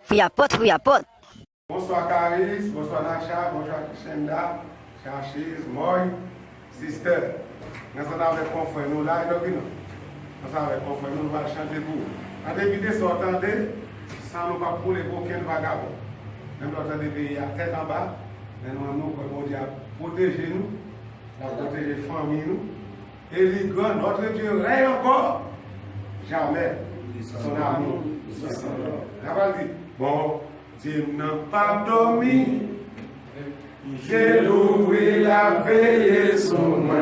Fouillapote. Bonsoir Caris, bonsoir Nacha, bonsoir Chenda, Chachis, Moy, Sister. Nous sommes avec confrères, nous là, nous sommes avec confrères, nous allons chanter pour vous. En début de ce entendez, sans nous pas pour les bouquins vagabonds. Même l'autre des pays à tête en bas, nous pour protéger nous, pour protéger la famille nous. Et les grands, notre Dieu règne encore. Jamais. Son amour. La va dire, bon, Dieu n'a pas dormi. J'ai l'ouvert la veille sous moi.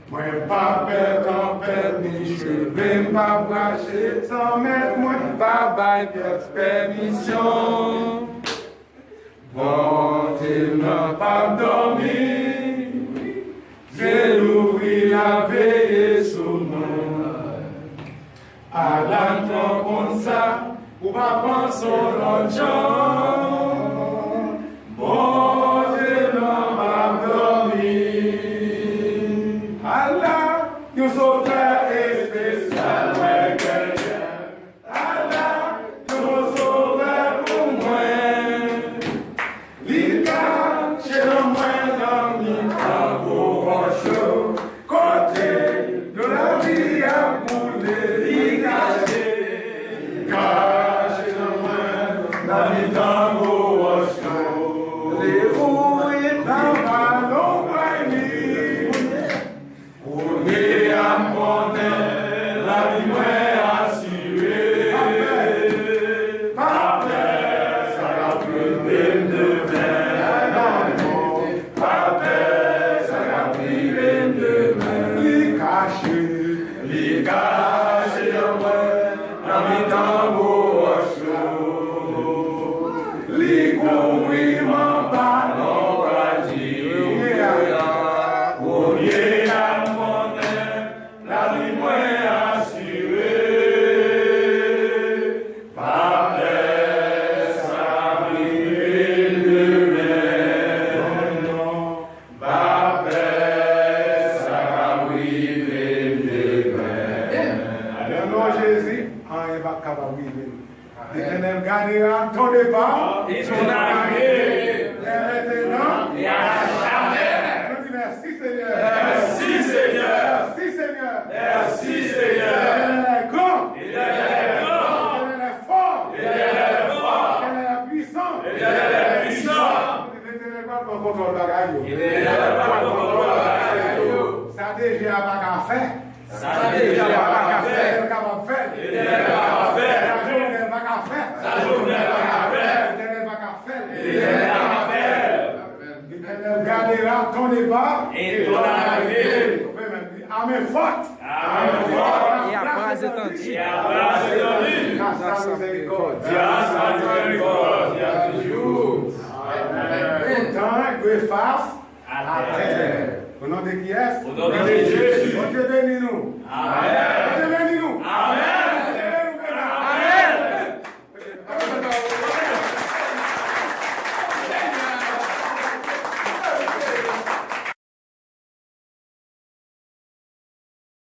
Moi, pas perdre ni cheveux, pas bracher sans mettre, moi, pas bailler permission. Bon, Dieu n'a pas dormi. J'ai l'ouvert la veille sous moi. À l'enfant comme ça, ou pas penser l'autre jour. Bon Dieu n'a pas dormi. Allah, nous sauveur est spécial, ouais, quelqu'un. Allah, nous sauveur pour moi. L'Ika, chez le moins dans mes travaux rocheux. Côté de la vie à bouler, l'Ika, caché le moins dans mes travaux rocheux. Les roues et dans ma longue on est à mon aile, la vie moins assurée. Papa, ça va priver demain. Papa, ça va priver demain. Les cachés, dans mes tambours chauds. Les couvrir mon ballon radis. On est à mon aile, la vie moins assurée. Papa, ça va priver demain. Papa, ça va priver demain. Dans le nom de Jésus, on n'est pas capable de vivre. L'Éternel gardera ton départ et ton arrivée, maintenant et à jamais. On dit merci Seigneur. Merci Seigneur. Merci Seigneur. Merci Seigneur. L'Éternel est grand. L'Éternel est grand. L'Éternel est fort. L'Éternel est fort. L'Éternel est puissant. L'Éternel est puissant. L'Éternel pas de contrôle bagaille. L'Éternel pas de contrôle bagaille. Ça déjà pas qu'à faire. Ça déjà pas qu'à faire. L'Éternel pas qu'à faire. L'Éternel pas qu'à faire. Sa journée va qu'à faire. L'Éternel va qu'à faire. L'Éternel va qu'à faire. L'Éternel gardera ton départ et ton arrivée. Amen forte. Amen forte. Et à bras étendus. Et à bras étendus. Grâce à miséricorde. Grâce à miséricorde. Il y a toujours. Autant que face à terre. Au nom de qui est? Au nom de Jésus. Dieu bénis nous. Amen.